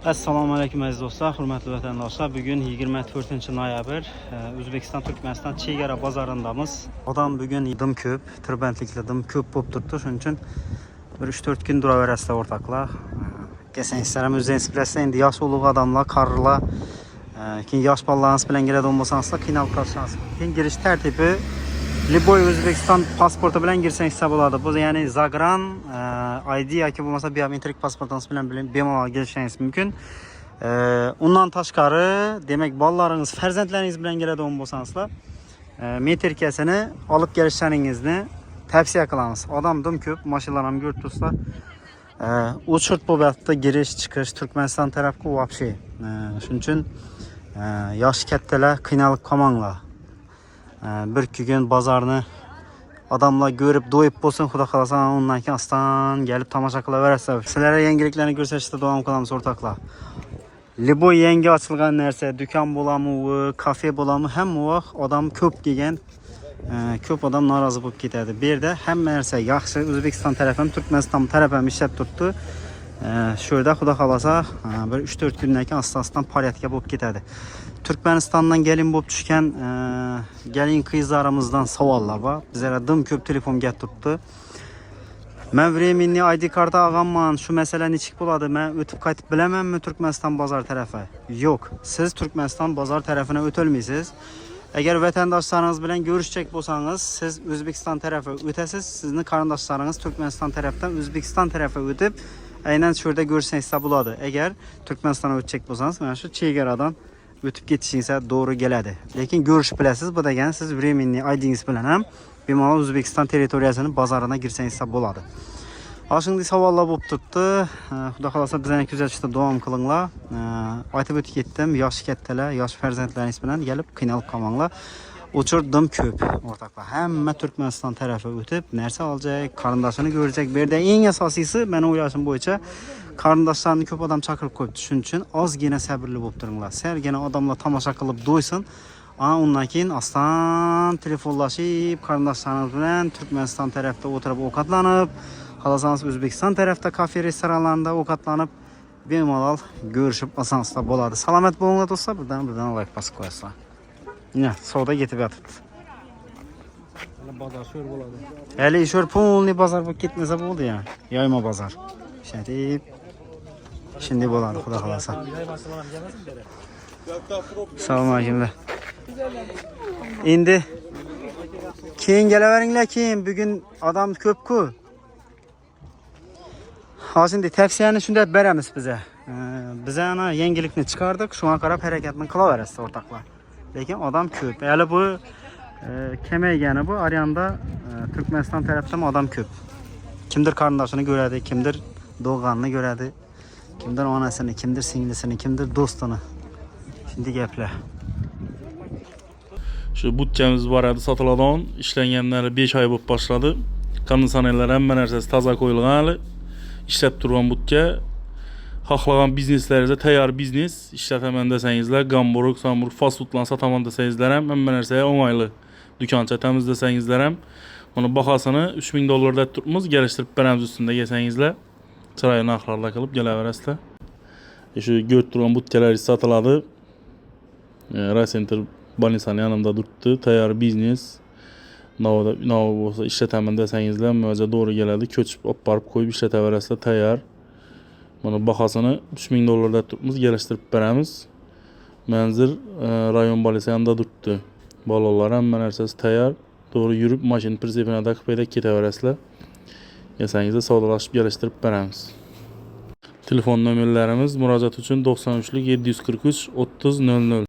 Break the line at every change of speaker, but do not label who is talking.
Assalomu alaykum aziz do'stlar, hurmatli vatandoshlar. Bugun 24 noyabr, O'zbekiston Turkmaniston chegara bozorindamiz. Odam bugun dim ko'p, tirbandliklar dim ko'p bo'lib turibdi. Shuning uchun bir 3-4 kun duraverasizlar o'rtoqlar. Kelsangizlar ham o'zingiz bilasizlar, endi yosh ulug' odamlar, qarilar, keyin yosh bolalarimiz bilan keladigan bo'lsangizlar, qiynalib qolsangiz. Keyin girish tartibi Liboy O'zbekiston pasporti bilan girsangiz bo'ladi. Bu ya'ni Zagran ID yoki bo'lmasa biometrik pasportingiz bilan bemalol girishingiz mumkin. Undan tashqari, demak, bolalaringiz, farzandlaringiz bilan keladigan bo'lsangizlar, metrikasini olib kelishlaringizni tavsiya qilamiz. Odam dim ko'p, mashinalar ham ko'rib turibsizlar. Uchirt bo'lyapti, girish, chiqish Turkmaniston tarafga вообще. Shuning uchun yosh kattalar qiynalib qolmanglar. Bir kun bozorni odamlar ko'rib do'yib bo'lsin, xudo xolasa, undan keyin astan kelib tomosha qilaverasizlar. Sizlarga yangiliklarni ko'rsatishda davom qilamiz o'rtoqlar. Liboy yangi ochilgan narsa, do'kon bo'ladimi, kafe bo'ladimi, hamma vaqt odam ko'p kelgan, ko'p odam norozi bo'lib ketadi. Bu yerda hamma narsa yaxshi, O'zbekiston taraf ham, Turkmaniston taraf ham ishlab turibdi. Shu yerda xudo xolasa bir 3-4 kundan keyin asta-asta faoliyatga bo'lib ketadi. Turkmanistondan gelin bo'lib tushgan gelin qizlarimizdan savollar bor. Bizlarga dim ko'p telefon kelib turibdi. Men временный ID kartı olganman, shu masala nechik bo'ladi? Men o'tib qaytib bilamanmi Turkmaniston bozor tarafi? Yo'q. Siz Turkmaniston bozor tarafına o'tolmaysiz. Agar vatandoshlaringiz bilan ko'rishchak bo'lsangiz, siz O'zbekiston tarafi o'tasiz. Sizni qarindoshlaringiz Turkmaniston tarafdan O'zbekiston tarafiga o'tib, aynan shu yerda ko'rsangiz bo'ladi. Agar Turkmanistonga o'tchak bo'lsangiz, mana shu chegaradan o'tib ketishingiz to'g'ri keladi. Lekin ko'rish bilasiz, bu degani siz временный ID'ingiz bilan ham bemalol O'zbekiston territoriyasini bozoriga girsangiz bo'ladi. Shunday savollar bo'lib turibdi. Xudo xolasa bizlarni kuzatishda davom qilinglar. Aytib o'tib ketdim, yosh kattalar, yosh farzandlaringiz bilan kelib qiynalib qolmanglar. Uchirdim ko'p o'rtoqlar. Hamma Turkmaniston tarafiga o'tib narsa olacak, qarindoshini ko'racak. Bu yerda eng asosiysi, meni o'ylashim bo'yicha, qarindoshlarni ko'p odam chaqirib qo'yibdi. Shuning uchun ozgina sabrli bo'lib turinglar. Sergina odamlar tomosha qilib do'ysin. Undan keyin astan telefonlashib, qarindoshlaringiz bilan Turkmaniston tarafida o'tirib ovqatlanib, xolasangiz O'zbekiston tarafda kafe, restoranlarda ovqatlanib, bemalol ko'rishib olsangizlar bo'ladi. Salomat bo'linglar do'stlar. Birdan like bosib qo'yasizlar. Ne, savdo ketib yotibdi.
Bozor sho'r bo'ladi.
Hali sho'r polni bozor bo'lib ketmasa bo'ldi ya. Yoyma bozor. Shatib. Shunday bo'ladi, xudo xolasa. Assalomu alaykum. Endi keyin kelaveringlar, keyin bugun odam ko'p-ku. Hozir tavsiyani shunday beramiz biza. Biz ana yangilikni chiqardik, shunga qarab harakatni qilaverasiz o'rtoqlar. Lekin odam ko'p. Hali bu kemaygani bu Aryanda Turkmaniston tarafdan odam ko'p. Kimdir qarindoshini ko'radi, kimdir do'g'anni ko'radi, kimdir onasini, kimdir singlisini, kimdir do'stini. Shunday gaplar.
Shu butchamiz boradi, sotiladigan, ishlanganlari 5 oy bo'lib boshladi. Konditsionerlar hamma narsasi toza qo'yilgan hali. Ishlab turgan butcha. Xohlagan bizneslaringizda tayyor biznes ishlataman desangizlar, Gamburg, Samburg, fast foodlarni sotaman desangizlar ham hamma narsa o'ng'ayli. Do'koncha tamiz desangizlar ham uni bahosini $3000 turibmiz, kelishtirib beramiz ustida desangizlar. Chiroyli narxlarda qilib kelaverasizlar. Shu ko'rib turgan butchalar sotiladi. Racenter Balinsani yanımda turibdi, tayyor biznes. Nav bo'lsa ishlataman desangizlar, mo'ja to'g'ri keladi, ko'chib olib borib qo'yib ishlataverasizlar, tayyor. Mana bahosini $3000 turibmiz, kelishtirib beramiz. Manzil rayon balisi yanında turibdi. Balolar hamma narsasi tayyor. To'g'ri yurib, mashina pritsepini taqib haydab ketaverasizlar. Yasangizda savdolashib kelishtirib beramiz. Telefon nomerlarimiz murojaat uchun 93 743 30 00.